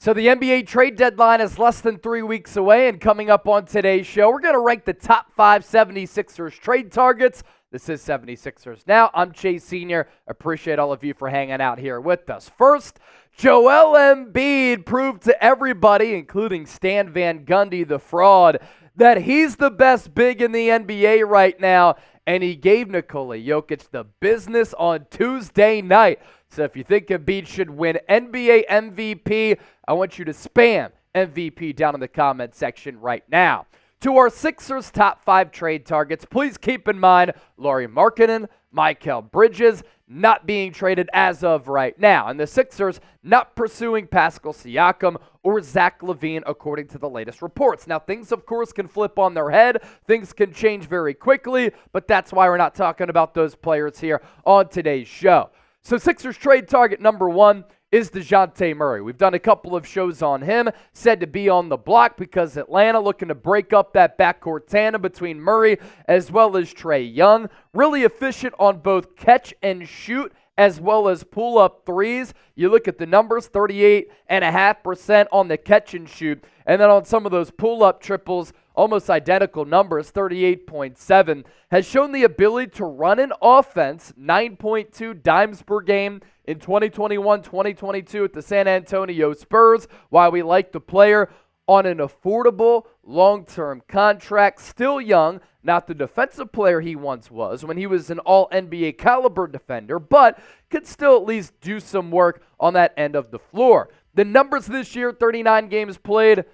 So the NBA trade deadline is less than 3 weeks away, and coming up on today's show, we're going to rank the top 5 76ers trade targets. This is 76ers Now. I'm Chase Sr. Appreciate all of you for hanging out here with us. First, Joel Embiid proved to everybody, including Stan Van Gundy, the fraud, that he's the best big in the NBA right now, and he gave Nikola Jokic the business on Tuesday night. So if you think Embiid should win NBA MVP, I want you to spam MVP down in the comment section right now. To our Sixers top 5 trade targets, please keep in mind Lauri Markkanen, Mikal Bridges not being traded as of right now, and the Sixers not pursuing Pascal Siakam or Zach LaVine according to the latest reports. Now, things, of course, can flip on their head. Things can change very quickly, but that's why we're not talking about those players here on today's show. So Sixers trade target number 1 is Dejounte Murray. We've done a couple of shows on him, said to be on the block because Atlanta looking to break up that backcourt tandem between Murray as well as Trae Young. Really efficient on both catch and shoot as well as pull-up threes. You look at the numbers, 38.5% on the catch and shoot, and then on some of those pull-up triples, almost identical numbers, 38.7, has shown the ability to run an offense, 9.2 dimes per game in 2021-2022 at the San Antonio Spurs. Why we like the player on an affordable long-term contract, still young, not the defensive player he once was when he was an all-NBA caliber defender, but could still at least do some work on that end of the floor. The numbers this year, 39 games played,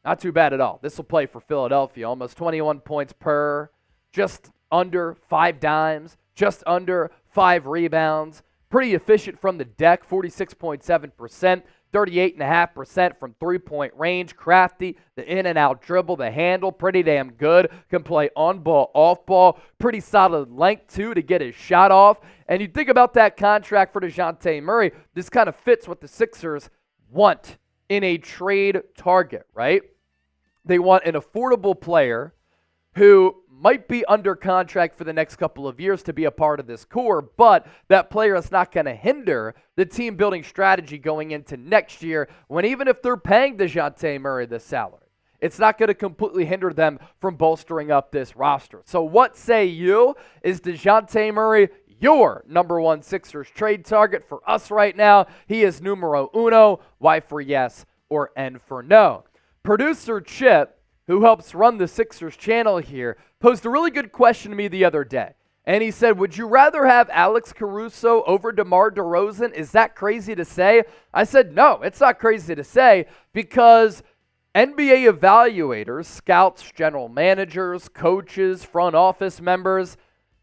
not too bad at all. This will play for Philadelphia. Almost 21 points per, just under 5 dimes, just under 5 rebounds. Pretty efficient from the deck, 46.7%, 38.5% from three-point range. Crafty, the in-and-out dribble, the handle, pretty damn good. Can play on ball, off ball. Pretty solid length, too, to get his shot off. And you think about that contract for Dejounte Murray, this kind of fits what the Sixers want in a trade target, right? They want an affordable player who might be under contract for the next couple of years to be a part of this core, but that player is not going to hinder the team building strategy going into next year when even if they're paying Dejounte Murray this salary, it's not going to completely hinder them from bolstering up this roster. So what say you? Is Dejounte Murray your number 1 Sixers trade target for us right now? He is numero uno. Y for yes or N for no. Producer Chip, who helps run the Sixers channel here, posed a really good question to me the other day. And he said, would you rather have Alex Caruso over DeMar DeRozan? Is that crazy to say? I said, no, it's not crazy to say because NBA evaluators, scouts, general managers, coaches, front office members,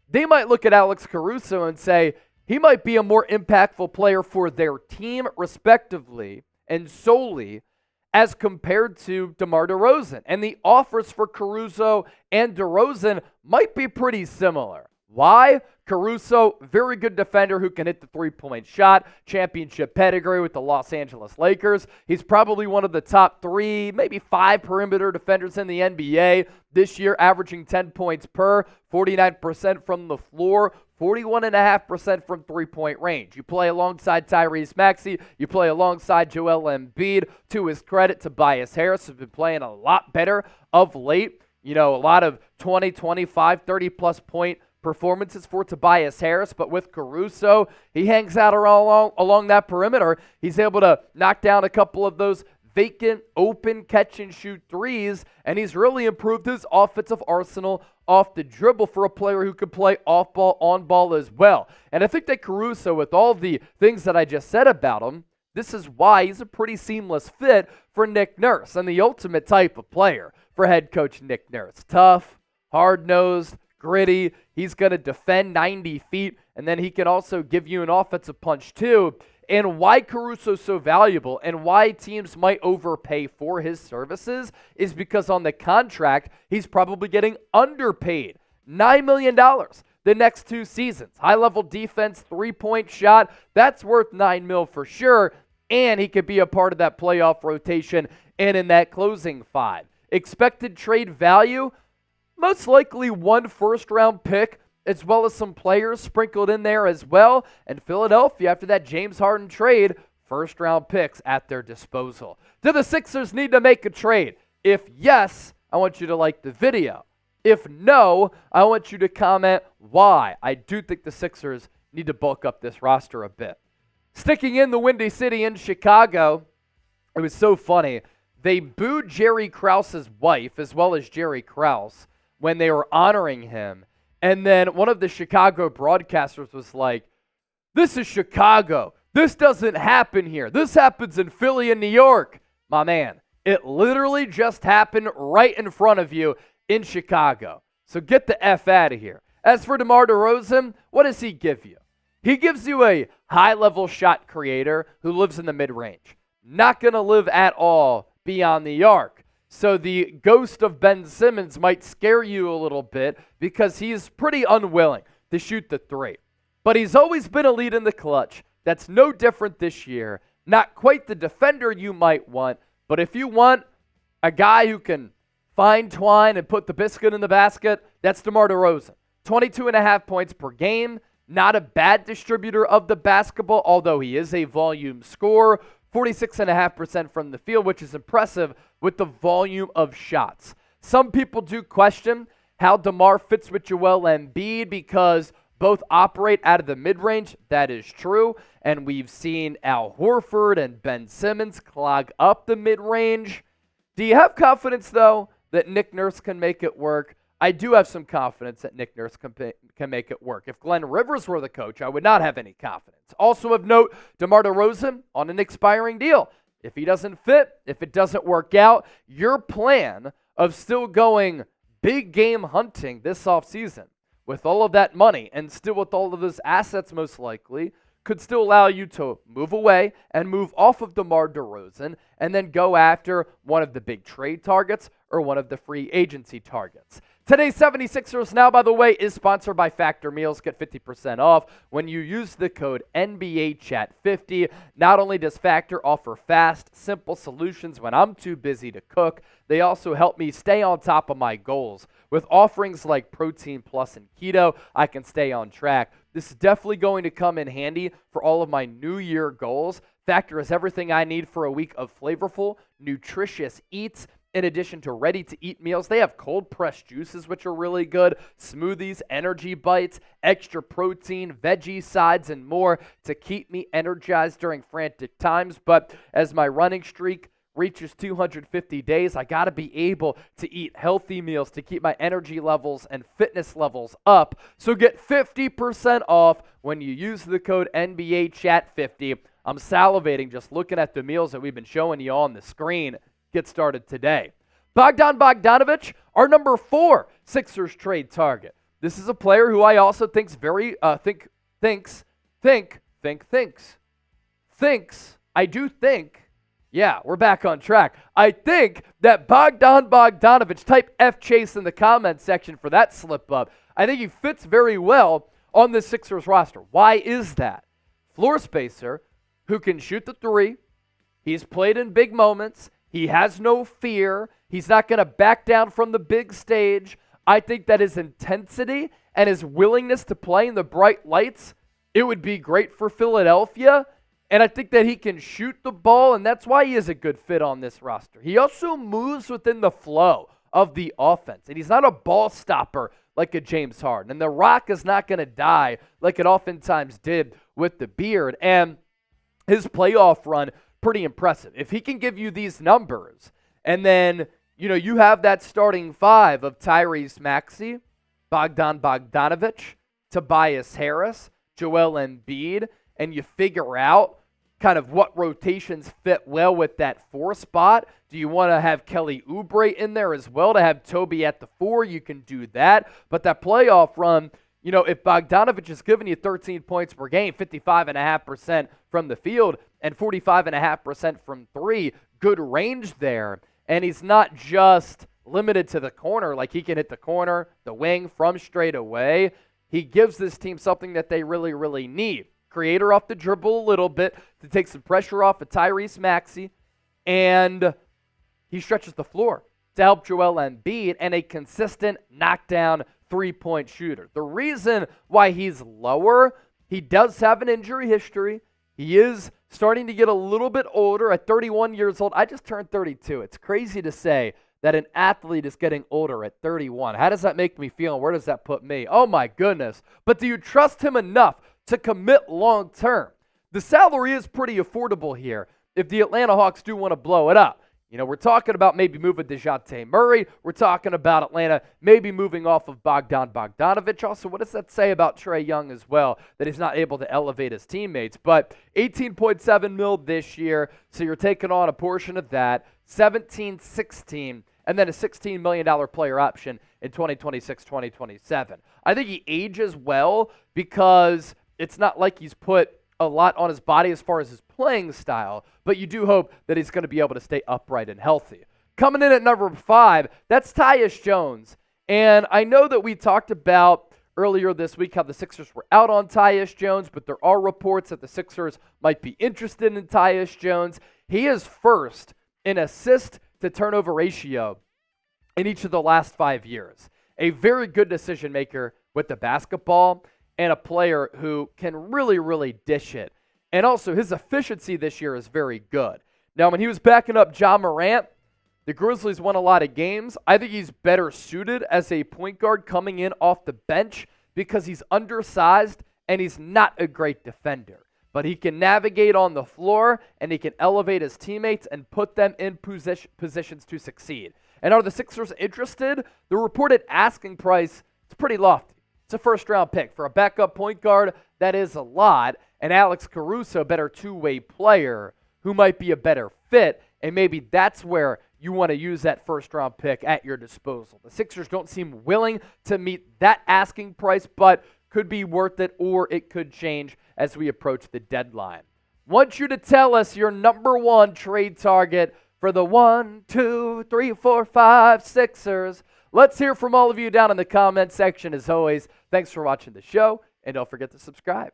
they might look at Alex Caruso and say he might be a more impactful player for their team respectively and solely as compared to DeMar DeRozan. And the offers for Caruso and DeRozan might be pretty similar. Why? Caruso, very good defender who can hit the three-point shot, championship pedigree with the Los Angeles Lakers. He's probably one of the top 3, maybe 5 perimeter defenders in the NBA this year, averaging 10 points per, 49% from the floor, 41.5% from three-point range. You play alongside Tyrese Maxey. You play alongside Joel Embiid. To his credit, Tobias Harris has been playing a lot better of late. You know, a lot of 20, 25, 30-plus point performances for Tobias Harris, but with Caruso, he hangs out along that perimeter. He's able to knock down a couple of those vacant, open catch-and-shoot threes, and he's really improved his offensive arsenal off the dribble for a player who can play off-ball, on-ball as well. And I think that Caruso, with all the things that I just said about him, this is why he's a pretty seamless fit for Nick Nurse and the ultimate type of player for head coach Nick Nurse. Tough, hard-nosed, gritty. He's going to defend 90 feet, and then he can also give you an offensive punch too. And why Caruso's so valuable and why teams might overpay for his services is because on the contract, he's probably getting underpaid. $9 million the next 2 seasons. High-level defense, three-point shot, that's worth $9 million for sure. And he could be a part of that playoff rotation and in that closing 5. Expected trade value, most likely 1 first-round pick, as well as some players sprinkled in there as well. And Philadelphia, after that James Harden trade, first-round picks at their disposal. Do the Sixers need to make a trade? If yes, I want you to like the video. If no, I want you to comment why. I do think the Sixers need to bulk up this roster a bit. Sticking in the Windy City in Chicago, it was so funny. They booed Jerry Krause's wife as well as Jerry Krause when they were honoring him. And then one of the Chicago broadcasters was like, "This is Chicago. This doesn't happen here. This happens in Philly and New York." My man, it literally just happened right in front of you in Chicago. So get the F out of here. As for DeMar DeRozan, what does he give you? He gives you a high-level shot creator who lives in the mid-range. Not going to live at all beyond the arc. So the ghost of Ben Simmons might scare you a little bit because he's pretty unwilling to shoot the three. But he's always been a lead in the clutch. That's no different this year. Not quite the defender you might want, but if you want a guy who can find twine and put the biscuit in the basket, that's DeMar DeRozan. 22.5 points per game. Not a bad distributor of the basketball, although he is a volume scorer. 46.5% from the field, which is impressive with the volume of shots. Some people do question how DeMar fits with Joel Embiid because both operate out of the mid-range. That is true. And we've seen Al Horford and Ben Simmons clog up the mid-range. Do you have confidence, though, that Nick Nurse can make it work? I do have some confidence that Nick Nurse can make it work. If Glenn Rivers were the coach, I would not have any confidence. Also of note, DeMar DeRozan on an expiring deal. If he doesn't fit, if it doesn't work out, your plan of still going big game hunting this offseason with all of that money and still with all of those assets most likely could still allow you to move away and move off of DeMar DeRozan and then go after one of the big trade targets or one of the free agency targets. Today's 76ers now, by the way, is sponsored by Factor Meals. Get 50% off when you use the code NBAChat50. Not only does Factor offer fast, simple solutions when I'm too busy to cook, they also help me stay on top of my goals. With offerings like Protein Plus and Keto, I can stay on track. This is definitely going to come in handy for all of my New Year goals. Factor is everything I need for a week of flavorful, nutritious eats. In addition to ready-to-eat meals, they have cold-pressed juices, which are really good, smoothies, energy bites, extra protein, veggie sides, and more to keep me energized during frantic times. But as my running streak reaches 250 days, I got to be able to eat healthy meals to keep my energy levels and fitness levels up. So get 50% off when you use the code NBAChat50. I'm salivating just looking at the meals that we've been showing you on the screen. Get started today. Bogdanovic, our number 4 Sixers trade target. This is a player who I also thinks yeah, we're back on track. I think that Bogdanovic, type F Chase in the comment section for that slip up. I think he fits very well on the Sixers roster. Why is that? Floor spacer who can shoot the three. He's played in big moments. He has no fear. He's not going to back down from the big stage. I think that his intensity and his willingness to play in the bright lights, it would be great for Philadelphia. And I think that he can shoot the ball, and that's why he is a good fit on this roster. He also moves within the flow of the offense, and he's not a ball stopper like a James Harden. And the rock is not going to die like it oftentimes did with the beard. And his playoff run, pretty impressive. If he can give you these numbers, and then, you have that starting five of Tyrese Maxey, Bogdanovic, Tobias Harris, Joel Embiid, and you figure out kind of what rotations fit well with that 4 spot. Do you want to have Kelly Oubre in there as well to have Toby at the 4? You can do that. But that playoff run, if Bogdanovic is giving you 13 points per game, 55.5% from the field, and 45.5% from 3, good range there. And he's not just limited to the corner, like he can hit the corner, the wing from straight away. He gives this team something that they really, really need. Creator off the dribble a little bit to take some pressure off of Tyrese Maxey, and he stretches the floor to help Joel Embiid, and a consistent knockdown three-point shooter. The reason why he's lower, he does have an injury history. He is starting to get a little bit older at 31 years old. I just turned 32. It's crazy to say that an athlete is getting older at 31. How does that make me feel, and where does that put me? Oh, my goodness. But do you trust him enough to commit long term? The salary is pretty affordable here if the Atlanta Hawks do want to blow it up. We're talking about maybe moving Dejounte Murray. We're talking about Atlanta maybe moving off of Bogdanovic. Also, what does that say about Trae Young as well, that he's not able to elevate his teammates? But $18.7 million this year, so you're taking on a portion of that, 16, and then a $16 million player option in 2026, 2027. I think he ages well because it's not like he's put a lot on his body as far as his playing style, but you do hope that he's going to be able to stay upright and healthy. Coming in at number 5, that's Tyus Jones. And I know that we talked about earlier this week how the Sixers were out on Tyus Jones, but there are reports that the Sixers might be interested in Tyus Jones. He is first in assist to turnover ratio in each of the last 5 years. A very good decision maker with the basketball, and a player who can really, really dish it. And also, his efficiency this year is very good. Now, when he was backing up Ja Morant, the Grizzlies won a lot of games. I think he's better suited as a point guard coming in off the bench because he's undersized and he's not a great defender. But he can navigate on the floor, and he can elevate his teammates and put them in positions to succeed. And are the Sixers interested? The reported asking price is pretty lofty. It's a first-round pick. For a backup point guard, that is a lot. And Alex Caruso, better two-way player who might be a better fit, and maybe that's where you want to use that first-round pick at your disposal. The Sixers don't seem willing to meet that asking price, but could be worth it, or it could change as we approach the deadline. Want you to tell us your number 1 trade target for the 1, 2, 3, 4, 5 Sixers. Let's hear from all of you down in the comment section. As always, thanks for watching the show, and don't forget to subscribe.